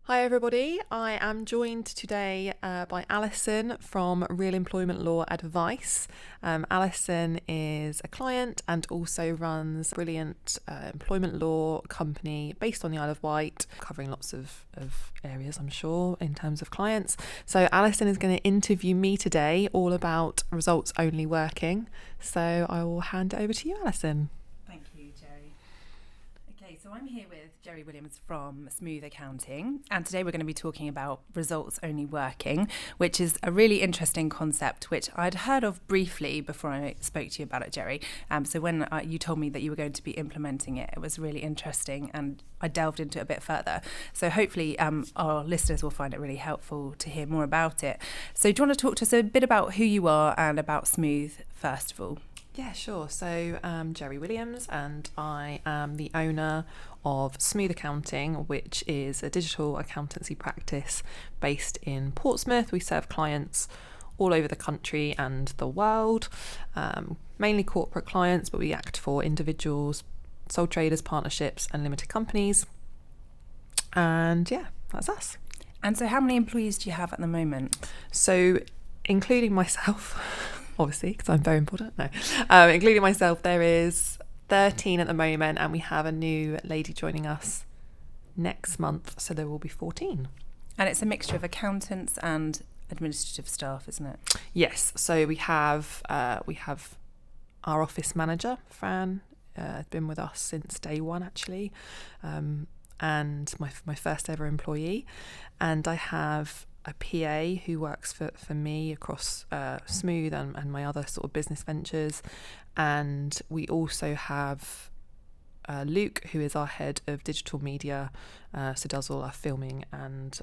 Hi everybody, I am joined today by Alison from Real Employment Law Advice. Alison is a client and also runs a brilliant employment law company based on the Isle of Wight, covering lots of areas, I'm sure, in terms of clients. So Alison is going to interview me today all about results only working. So I will hand it over to you, Alison. Thank you, Jeri. Okay, so I'm here with Jeri Williams from Smooth Accounting, and today we're going to be talking about results only working, which is a really interesting concept which I'd heard of briefly before I spoke to you about it, Jeri. So when you told me that you were going to be implementing it, it was really interesting and I delved into it a bit further. So hopefully our listeners will find it really helpful to hear more about it. So do you want to talk to us a bit about who you are and about Smooth first of all? Yeah, sure. So I'm Jeri Williams and I am the owner of Smooth Accounting, which is a digital accountancy practice based in Portsmouth. We serve clients all over the country and the world, mainly corporate clients, but we act for individuals, sole traders, partnerships and limited companies. And yeah, that's us. And so how many employees do you have at the moment? So including myself, obviously, because I'm very important. No, including myself, there is 13 at the moment, and we have a new lady joining us next month, so there will be 14. And it's a mixture of accountants and administrative staff, isn't it? Yes. So we have our office manager, Fran, been with us since day one, actually, and my first ever employee, and I have a PA who works for me across Smooth and my other sort of business ventures. And we also have Luke, who is our head of digital media, so does all our filming and,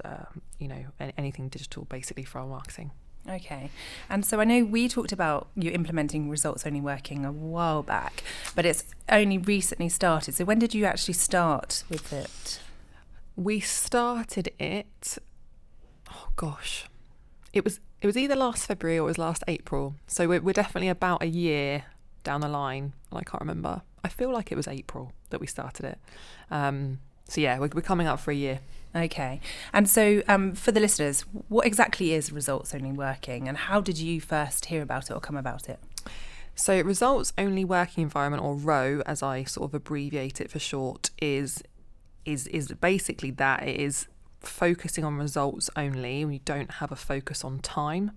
anything digital basically for our marketing. Okay. And so I know we talked about you implementing results only working a while back, but it's only recently started. So when did you actually start with it? We started it... Oh gosh, it was either last February or it was last April. So we're definitely about a year down the line, and I can't remember. I feel like it was April that we started it. So yeah, we're coming up for a year. Okay. And so for the listeners, what exactly is results only working, and how did you first hear about it or come about it? So results only working environment, or ROWE, as I sort of abbreviate it for short, is basically that. It is focusing on results only. We don't have a focus on time.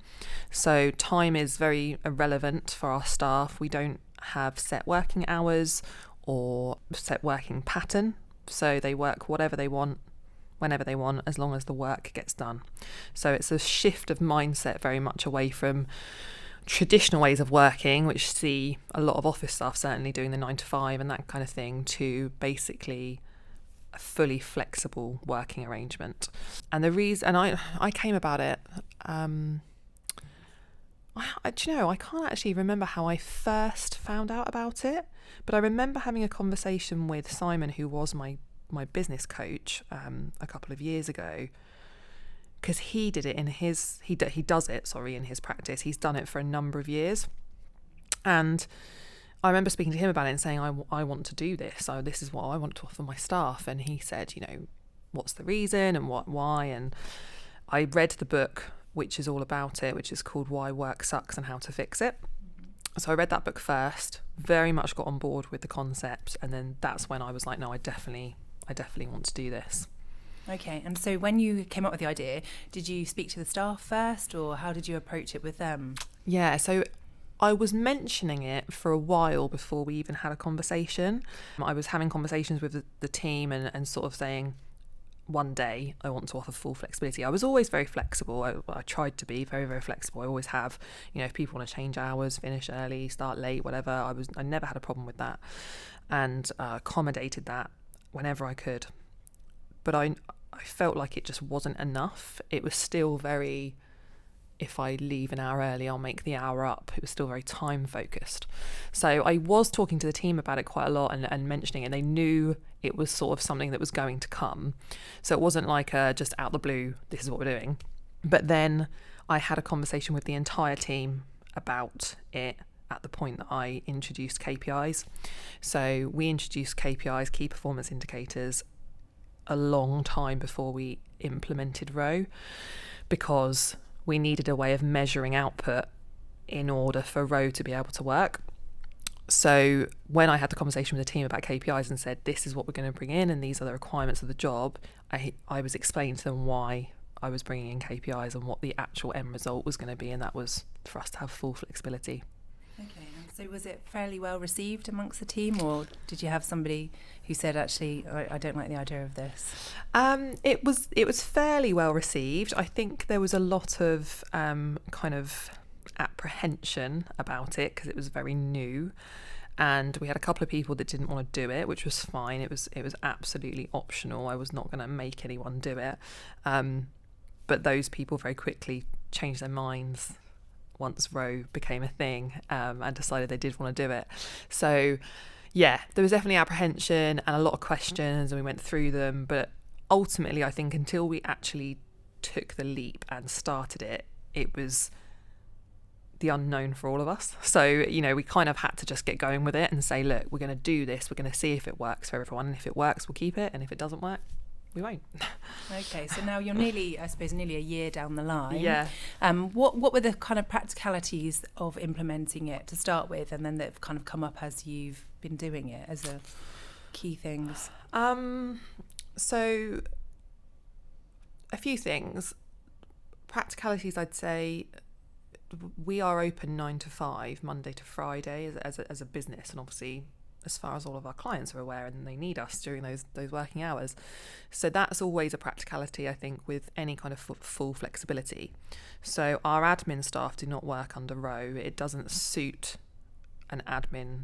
So time is very irrelevant for our staff. We don't have set working hours or set working pattern. So they work whatever they want, whenever they want, as long as the work gets done. So it's a shift of mindset very much away from traditional ways of working, which see a lot of office staff certainly doing the 9 to 5 and that kind of thing, to basically a fully flexible working arrangement. And the reason, and I came about it, do you know, I can't actually remember how I first found out about it, but I remember having a conversation with Simon, who was my business coach a couple of years ago, because he did it in his, he does it in his practice. He's done it for a number of years, and I remember speaking to him about it and saying, I want to do this. So this is what I want to offer my staff. And he said, what's the reason and why? And I read the book, which is all about it, which is called Why Work Sucks and How to Fix It. So I read that book first, very much got on board with the concept. And then that's when I was like, no, I definitely want to do this. Okay. And so when you came up with the idea, did you speak to the staff first, or how did you approach it with them? Yeah. So I was mentioning it for a while before we even had a conversation. I was having conversations with the team and sort of saying, one day I want to offer full flexibility. I was always very flexible. I tried to be very, very flexible. I always have. If people want to change hours, finish early, start late, whatever, I never had a problem with that, and accommodated that whenever I could. But I felt like it just wasn't enough. It was still very, if I leave an hour early, I'll make the hour up. It was still very time focused. So I was talking to the team about it quite a lot and mentioning it. They knew it was sort of something that was going to come. So it wasn't like just out the blue, this is what we're doing. But then I had a conversation with the entire team about it at the point that I introduced KPIs. So we introduced KPIs, key performance indicators, a long time before we implemented ROWE, because we needed a way of measuring output in order for ROWE to be able to work. So when I had the conversation with the team about KPIs and said, this is what we're going to bring in and these are the requirements of the job, I was explaining to them why I was bringing in KPIs and what the actual end result was going to be, and that was for us to have full flexibility. Okay, and so was it fairly well received amongst the team, or did you have somebody who said, actually, I don't like the idea of this? It was fairly well received. I think there was a lot of kind of apprehension about it because it was very new, and we had a couple of people that didn't want to do it, which was fine. It was absolutely optional. I was not going to make anyone do it, but those people very quickly changed their minds once ROWE became a thing, and decided they did want to do it. So yeah, there was definitely apprehension and a lot of questions, and we went through them, but ultimately I think until we actually took the leap and started it, it was the unknown for all of us. So, you know, we kind of had to just get going with it and say, look, we're going to do this, we're going to see if it works for everyone, and if it works, we'll keep it, and if it doesn't work, we won't. Okay, so now you're nearly a year down the line. Yeah. What were the kind of practicalities of implementing it to start with, and then that have kind of come up as you've been doing it as a key things? So a few things. Practicalities, I'd say, we are open 9 to 5, Monday to Friday as a business, and obviously as far as all of our clients are aware, and they need us during those working hours. So that's always a practicality, I think, with any kind of full flexibility. So our admin staff do not work under ROWE. It doesn't suit an admin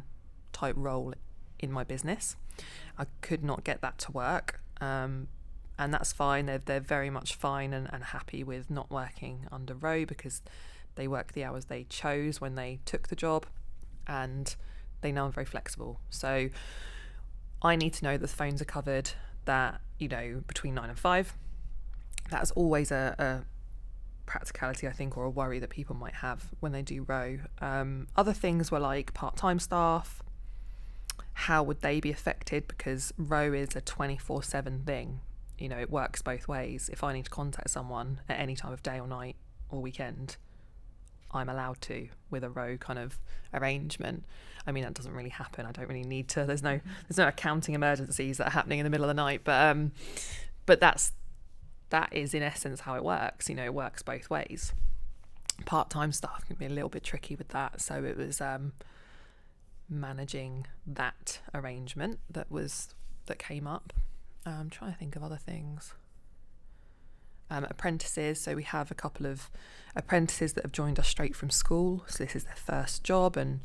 type role in my business. I could not get that to work, and that's fine. They're very much fine and happy with not working under ROWE, because they work the hours they chose when they took the job, and they know I'm very flexible. So I need to know that the phones are covered, that, you know, between 9 and 5. That's always a practicality, I think, or a worry that people might have when they do ROWE. Other things were like part-time staff. How would they be affected? Because ROWE is a 24/7 thing. You know, it works both ways. If I need to contact someone at any time of day or night or weekend, I'm allowed to, with a ROWE kind of arrangement. I mean, that doesn't really happen. I don't really need to. There's no accounting emergencies that are happening in the middle of the night. But that is in essence how it works. You know, it works both ways. Part-time staff can be a little bit tricky with that. So it was managing that arrangement that came up. I'm trying to think of other things. Apprentices, so we have a couple of apprentices that have joined us straight from school, so this is their first job and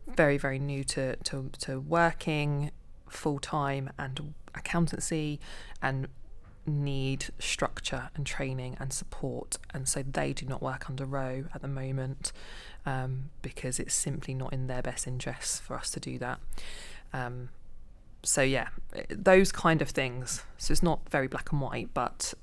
very, very new to working full-time and accountancy, and need structure and training and support, and so they do not work under ROWE at the moment, because it's simply not in their best interests for us to do that. So yeah, those kind of things. So it's not very black and white, but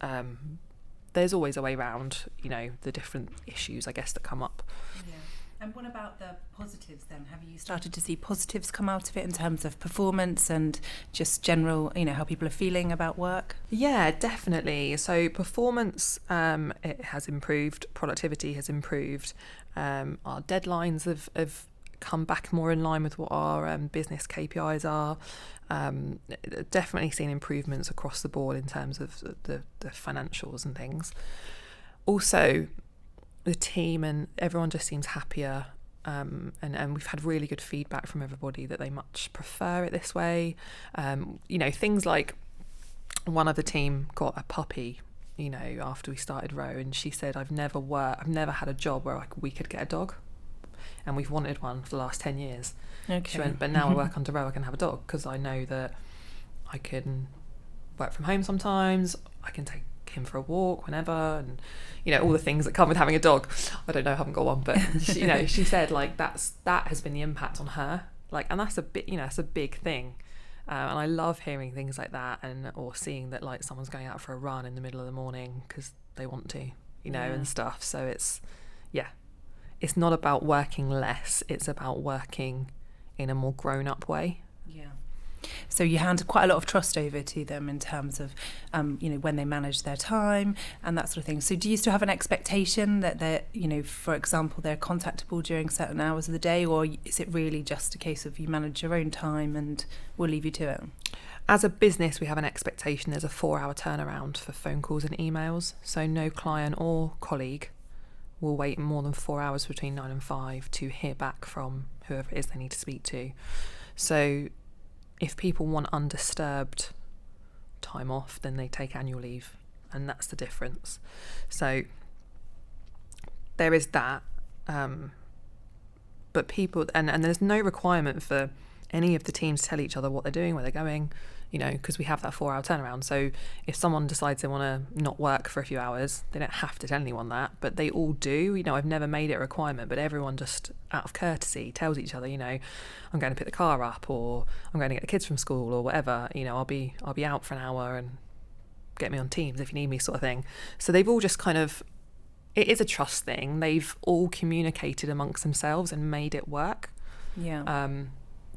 there's always a way around, you know, the different issues, I guess, that come up. Yeah. And what about the positives then? Have you started to see positives come out of it in terms of performance and just general, you know, how people are feeling about work? Yeah, definitely. So performance, it has improved. Productivity has improved. Our deadlines have come back more in line with what our business KPIs are. Definitely seen improvements across the board in terms of the financials and things. Also, the team and everyone just seems happier, and we've had really good feedback from everybody that they much prefer it this way. You know, things like one of the team got a puppy, you know, after we started ROWE, and she said, I've never had a job where we could get a dog, and we've wanted one for the last 10 years. Okay. She went, but now I work under ROWE, I can have a dog, because I know that I can work from home sometimes, I can take him for a walk whenever, and, you know, all the things that come with having a dog. I don't know, I haven't got one, but she, you know, she said like that has been the impact on her, like, and that's a bit, you know, it's a big thing, and I love hearing things like that, or seeing that like someone's going out for a run in the middle of the morning because they want to, you know, and stuff. So it's not about working less, it's about working in a more grown-up way. Yeah. So you hand quite a lot of trust over to them in terms of, when they manage their time and that sort of thing. So do you still have an expectation that they're, for example, they're contactable during certain hours of the day, or is it really just a case of you manage your own time and we'll leave you to it? As a business, we have an expectation there's a 4-hour turnaround for phone calls and emails. So no client or colleague will wait more than 4 hours between 9 and 5 to hear back from whoever it is they need to speak to. So if people want undisturbed time off, then they take annual leave, and that's the difference. So there is that, but people, and there's no requirement for any of the teams to tell each other what they're doing, where they're going, because we have that 4-hour turnaround. So if someone decides they want to not work for a few hours, they don't have to tell anyone that, but they all do. I've never made it a requirement, but everyone just out of courtesy tells each other, I'm going to pick the car up, or I'm going to get the kids from school, or whatever, I'll be out for an hour and get me on Teams if you need me, sort of thing. So they've all just kind of, it is a trust thing. They've all communicated amongst themselves and made it work. Yeah.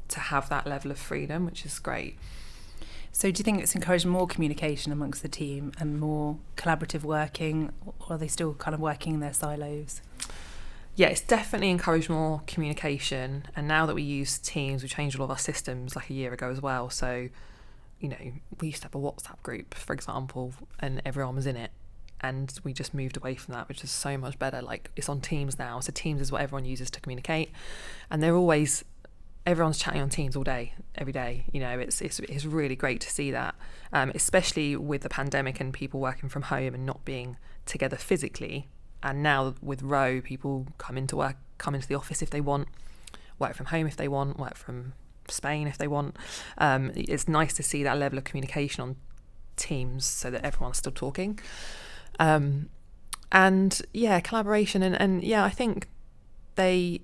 To have that level of freedom, which is great. So do you think it's encouraged more communication amongst the team and more collaborative working, or are they still kind of working in their silos? Yeah, it's definitely encouraged more communication. And now that we use Teams, we changed all of our systems like a year ago as well. So, we used to have a WhatsApp group, for example, and everyone was in it. And we just moved away from that, which is so much better. Like, it's on Teams now. So Teams is what everyone uses to communicate. And everyone's chatting on Teams all day, every day. It's really great to see that, especially with the pandemic and people working from home and not being together physically. And now with ROWE, people come into the office if they want, work from home if they want, work from Spain if they want. It's nice to see that level of communication on Teams so that everyone's still talking. And yeah, collaboration and yeah, I think they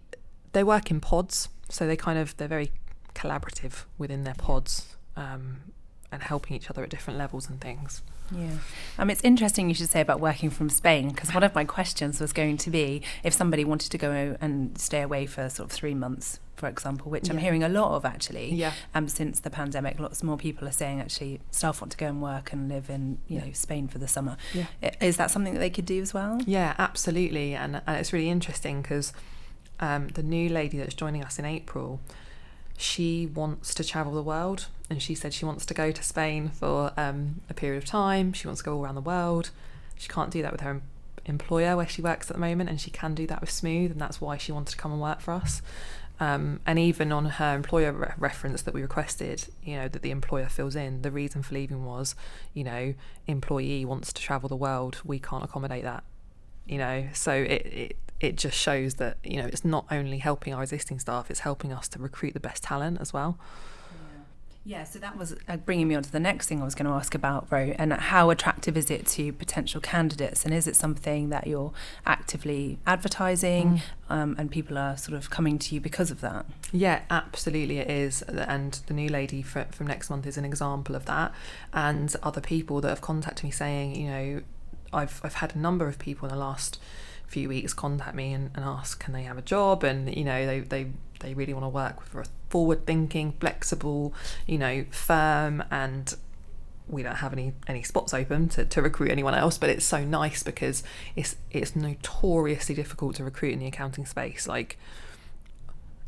work in pods. So they're very collaborative within their pods, and helping each other at different levels and things. Yeah. It's interesting you should say about working from Spain, because one of my questions was going to be if somebody wanted to go and stay away for sort of 3 months, for example, which I'm hearing a lot of actually. Yeah. Since the pandemic, lots more people are saying actually staff want to go and work and live in Spain for the summer. Yeah. Is that something that they could do as well? Yeah, absolutely. And it's really interesting because the new lady that's joining us in April, she wants to travel the world, and she said she wants to go to Spain for a period of time. She wants to go all around the world. She can't do that with her employer where she works at the moment, and she can do that with Smooth, and that's why she wanted to come and work for us. And even on her employer reference that we requested, that the employer fills in, the reason for leaving was, employee wants to travel the world, we can't accommodate that. So it just shows that it's not only helping our existing staff, it's helping us to recruit the best talent as well. Yeah, so that was bringing me on to the next thing I was going to ask about, ROWE, and how attractive is it to potential candidates, and is it something that you're actively advertising and people are sort of coming to you because of that? Yeah, absolutely it is, and the new lady from next month is an example of that, and other people that have contacted me saying, I've had a number of people in the last few weeks contact me and ask can they have a job, and they really want to work for a forward-thinking, flexible, firm, and we don't have any spots open to recruit anyone else, but it's so nice because it's notoriously difficult to recruit in the accounting space. Like,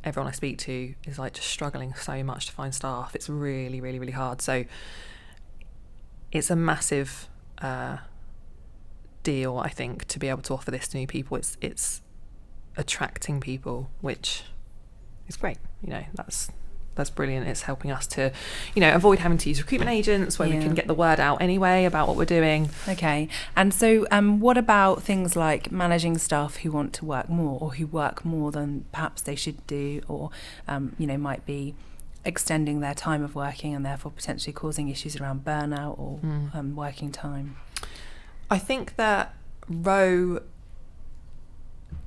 everyone I speak to is like just struggling so much to find staff. It's really, really, really hard. So it's a massive deal, I think, to be able to offer this to new people. It's attracting people, which is great. That's brilliant. It's helping us to avoid having to use recruitment agents where we can get the word out anyway about what we're doing. Okay. And so what about things like managing staff who want to work more, or who work more than perhaps they should do, or might be extending their time of working and therefore potentially causing issues around burnout or working time? I think that ROWE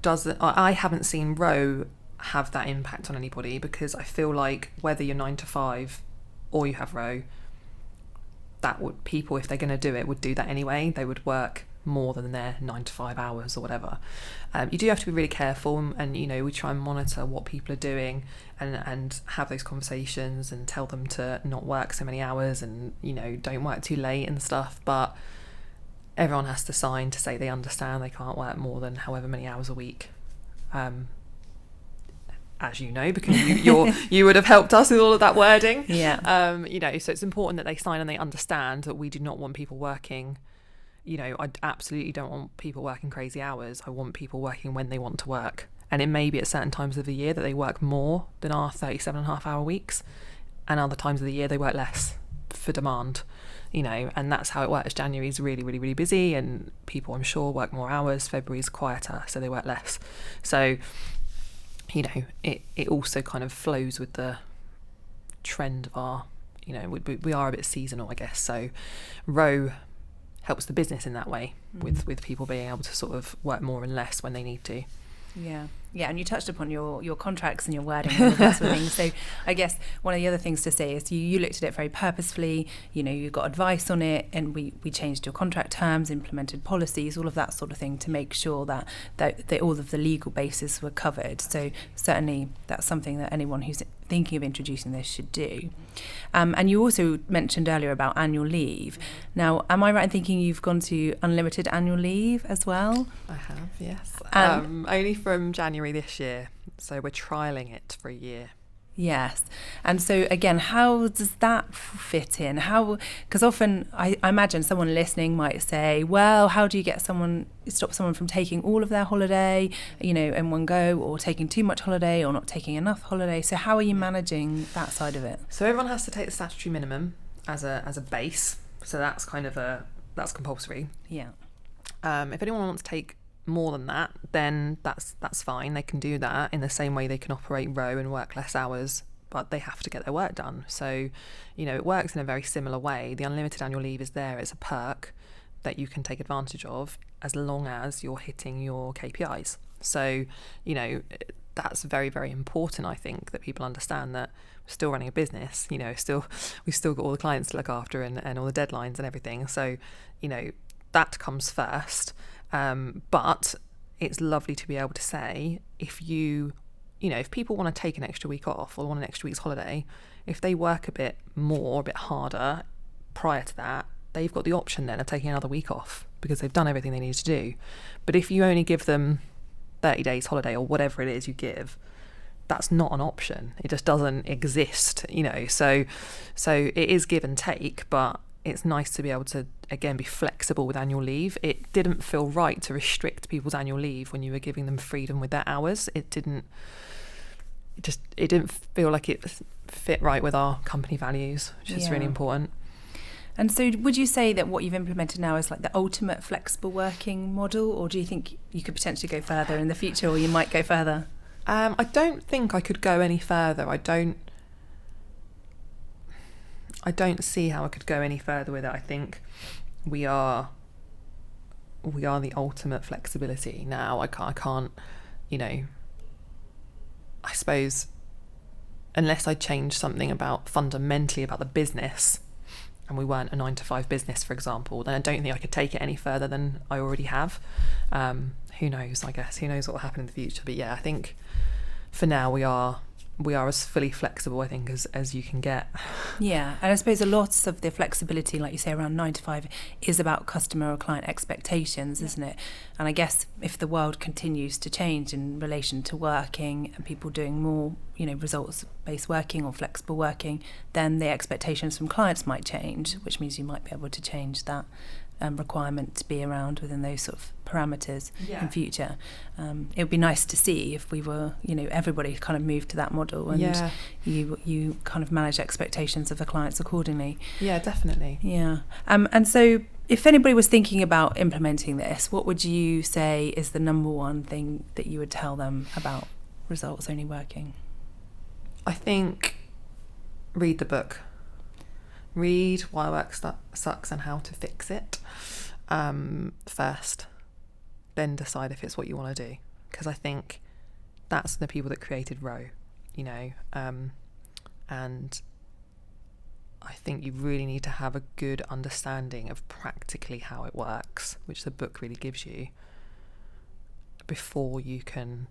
doesn't. I haven't seen ROWE have that impact on anybody, because I feel like whether you're 9 to 5 or you have ROWE, that would, people, if they're going to do it, would do that anyway. They would work more than their 9 to 5 hours or whatever. You do have to be really careful, and we try and monitor what people are doing and have those conversations and tell them to not work so many hours and don't work too late and stuff, but everyone has to sign to say they understand they can't work more than however many hours a week, as you know, because you would have helped us with all of that wording. So it's important that they sign and they understand that we do not want people working. I absolutely don't want people working crazy hours. I want people working when they want to work. And it may be at certain times of the year that they work more than our 37.5-hour weeks, and other times of the year they work less for demand, and that's how it works. January is really, really, really busy, and people, I'm sure, work more hours. February is quieter, so they work less. So, it also kind of flows with the trend of our, we are a bit seasonal, I guess. So ROWE helps the business in that way, with people being able to sort of work more and less when they need to. Yeah, and you touched upon your contracts and your wording and all that sort of thing. So I guess one of the other things to say is you looked at it very purposefully. You got advice on it, and we changed your contract terms, implemented policies, all of that sort of thing to make sure that all of the legal bases were covered. So certainly that's something that anyone who's thinking of introducing this should do. And you also mentioned earlier about annual leave. Now, am I right in thinking you've gone to unlimited annual leave as well? I have, yes. Only from January this year. So we're trialling it for a year. Yes. And so again, how does that fit in? Because often I imagine someone listening might say, well, how do you stop someone from taking all of their holiday, in one go, or taking too much holiday or not taking enough holiday? So how are you managing that side of it? So everyone has to take the statutory minimum as a base. So that's that's compulsory. Yeah. If anyone wants to take more than that, then that's fine. They can do that in the same way they can operate ROWE and work less hours, but they have to get their work done. So, it works in a very similar way. The unlimited annual leave is there as a perk that you can take advantage of as long as you're hitting your KPIs. So, that's very, very important, I think, that people understand that we're still running a business, we've still got all the clients to look after and all the deadlines and everything. So, that comes first. But it's lovely to be able to say, if people want to take an extra week off or want an extra week's holiday, if they work a bit more, a bit harder prior to that, they've got the option then of taking another week off because they've done everything they need to do. But if you only give them 30 days holiday or whatever it is you give, that's not an option. It just doesn't exist, So it is give and take, but it's nice to be able to, again, be flexible with annual leave. It didn't feel right to restrict people's annual leave when you were giving them freedom with their hours. It didn't feel like it fit right with our company values, which is really important. And so would you say that what you've implemented now is like the ultimate flexible working model, or do you think you could potentially go further in the future, or you might go further? I don't think I could go any further. I don't see how I could go any further with it. I think we are the ultimate flexibility now. I can't, I suppose, unless I change something fundamentally about the business, and we weren't a 9 to 5 business, for example, then I don't think I could take it any further than I already have. Who knows, I guess. Who knows what will happen in the future. But yeah, I think for now we are as fully flexible, I think, as you can get. Yeah, and I suppose a lot of the flexibility, like you say, around 9 to 5 is about customer or client expectations, isn't it? And I guess if the world continues to change in relation to working and people doing more, results-based working or flexible working, then the expectations from clients might change, which means you might be able to change that requirement to be around within those sort of parameters in future. It would be nice to see if we were, everybody kind of moved to that model, and you kind of manage expectations of the clients accordingly. Yeah, definitely. Yeah. And so if anybody was thinking about implementing this, what would you say is the number one thing that you would tell them about results only working? I think read the book. Read Why Work Sucks and How to Fix It first, then decide if it's what you want to do, because I think that's the people that created ROWE, and I think you really need to have a good understanding of practically how it works, which the book really gives you, before you can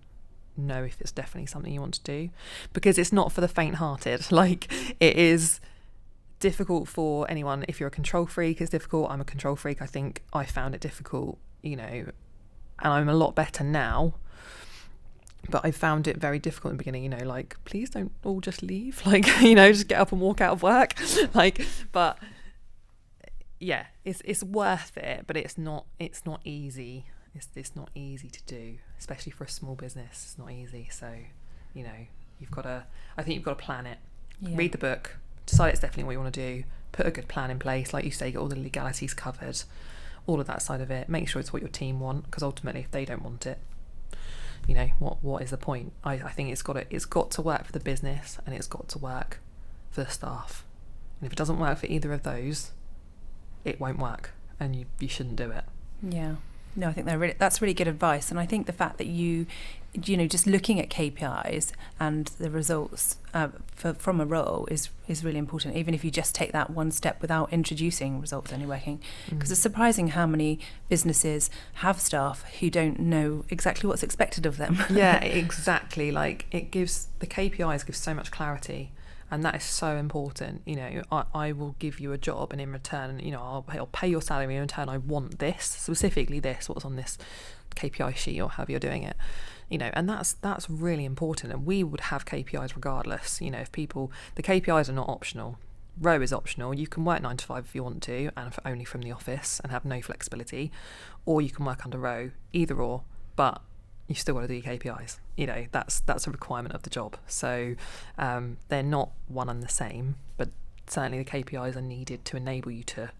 know if it's definitely something you want to do, because it's not for the faint-hearted. Like, it is difficult for anyone. If you're a control freak, it's difficult. I'm a control freak. I think I found it difficult, and I'm a lot better now, but I found it very difficult in the beginning, like, please don't all just leave, like, just get up and walk out of work, like, but yeah, it's worth it, but it's not easy. It's not easy to do, especially for a small business. It's not easy. So, you've got to plan it. Yeah. Read the book, decide it's definitely what you want to do, put a good plan in place, like you say, get all the legalities covered, all of that side of it. Make sure it's what your team want, because ultimately, if they don't want it, what is the point? I think it's got to work for the business, and it's got to work for the staff. And if it doesn't work for either of those, it won't work, and you shouldn't do it. Yeah. No, I think that's really good advice. And I think the fact that you just looking at KPIs and the results from a role is really important, even if you just take that one step without introducing results only working. Because it's surprising how many businesses have staff who don't know exactly what's expected of them. Yeah, exactly. Like, the KPIs give so much clarity. And that is so important. I will give you a job, and in return, I'll pay your salary. In return, I want this, specifically this, what's on this KPI sheet, or however you're doing it. And that's really important. And we would have KPIs regardless. If the KPIs are not optional. ROWE is optional. You can work 9 to 5 if you want to, and only from the office, and have no flexibility, or you can work under ROWE, either or. But you've still got to do your KPIs. That's a requirement of the job. So they're not one and the same, but certainly the KPIs are needed to enable you to,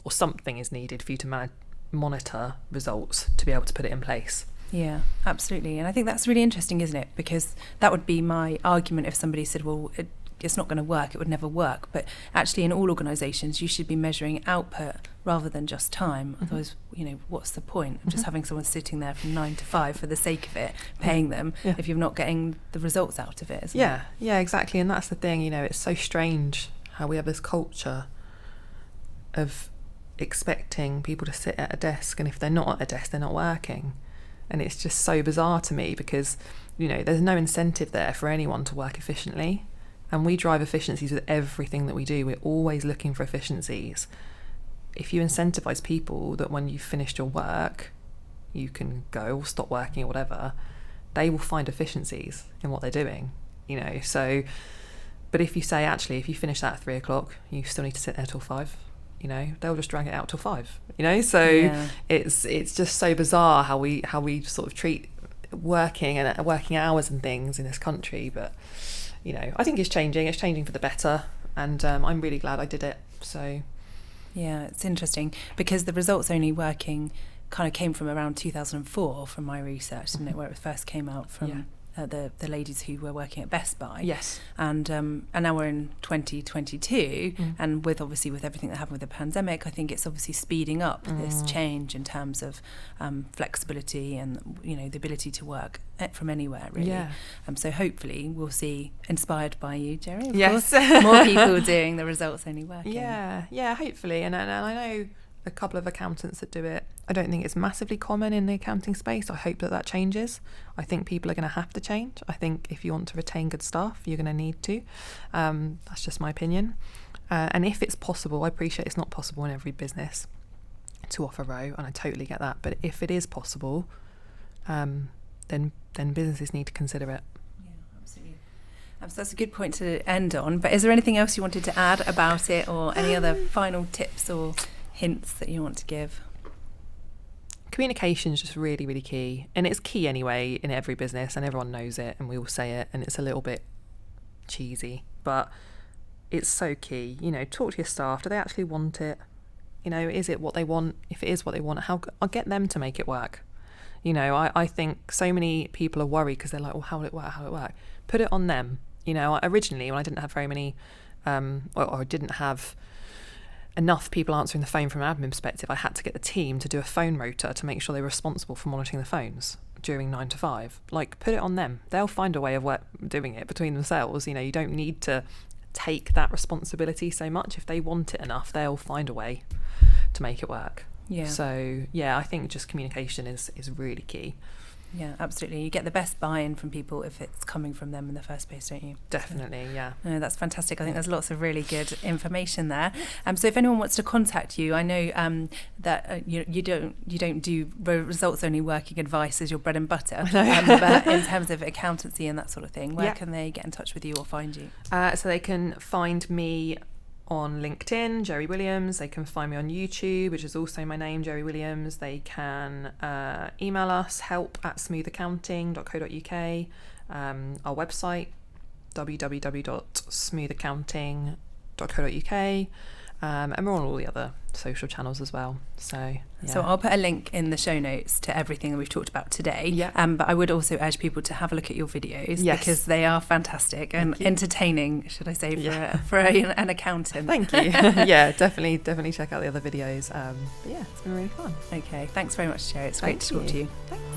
or something is needed for you to monitor results to be able to put it in place. Yeah, absolutely. And I think that's really interesting, isn't it? Because that would be my argument if somebody said, well, it's not going to work, it would never work. But actually, in all organisations, you should be measuring output rather than just time. Mm-hmm. Otherwise, what's the point of just having someone sitting there from 9 to 5 for the sake of it, paying them, if you're not getting the results out of it, isn't it? Yeah, exactly. And that's the thing, it's so strange how we have this culture of expecting people to sit at a desk, and if they're not at a desk, they're not working. And it's just so bizarre to me, because, there's no incentive there for anyone to work efficiently. And we drive efficiencies with everything that we do. We're always looking for efficiencies. If you incentivize people that when you've finished your work, you can go or stop working or whatever, they will find efficiencies in what they're doing, So, but if you say, actually, if you finish that at 3 o'clock, you still need to sit there till 5, they'll just drag it out till 5, So yeah. It's just so bizarre how we sort of treat working and working hours and things in this country. But I think it's changing for the better, and I'm really glad I did it. So yeah, it's interesting, because the results only working kind of came from around 2004 from my research, didn't it, where it first came out from the ladies who were working at Best Buy. Yes. And now we're in 2022, and with everything that happened with the pandemic, I think it's obviously speeding up this change in terms of flexibility and the ability to work from anywhere, really. Yeah. So hopefully we'll see, inspired by you, Jeri, of yes. course, more people doing the results only working. Yeah, hopefully. And I know a couple of accountants that do it. I don't think it's massively common in the accounting space. I hope that changes. I think people are going to have to change. I think if you want to retain good staff, you're going to need to. That's just my opinion. And if it's possible, I appreciate it's not possible in every business to offer ROWE, and I totally get that. But if it is possible, then businesses need to consider it. Yeah, absolutely. So that's a good point to end on. But is there anything else you wanted to add about it, or any other final tips or hints that you want to give? Communication is just really, really key, and it's key anyway in every business, and everyone knows it, and we all say it, and it's a little bit cheesy, but it's so key. Talk to your staff. Do they actually want it? Is it what they want? If it is what they want, I'll get them to make it work. I think so many people are worried because they're like, well, how will it work? Put it on them. Originally, when I didn't have very many, or I didn't have enough people answering the phone from an admin perspective, I had to get the team to do a phone rota to make sure they were responsible for monitoring the phones during 9 to 5. Like, put it on them. They'll find a way of doing it between themselves. You don't need to take that responsibility so much. If they want it enough, they'll find a way to make it work. Yeah. So yeah, I think just communication is really key. Yeah, absolutely. You get the best buy-in from people if it's coming from them in the first place, don't you? Definitely, yeah. No, that's fantastic. I think there's lots of really good information there. So if anyone wants to contact you, I know that you don't do results only working advice as your bread and butter, but in terms of accountancy and that sort of thing, where can they get in touch with you or find you? So they can find me on LinkedIn, Jeri Williams. They can find me on YouTube, which is also my name, Jeri Williams. They can email us, help@smoothaccounting.co.uk. Our website, www.smoothaccounting.co.uk. And we're on all the other social channels as well. So I'll put a link in the show notes to everything that we've talked about today. Yeah. But I would also urge people to have a look at your videos because they are fantastic and entertaining, should I say, for an accountant. Thank you. Yeah, definitely check out the other videos. But yeah, it's been really fun. Okay, thanks very much, Jeri. It's great to talk to you. Thank you.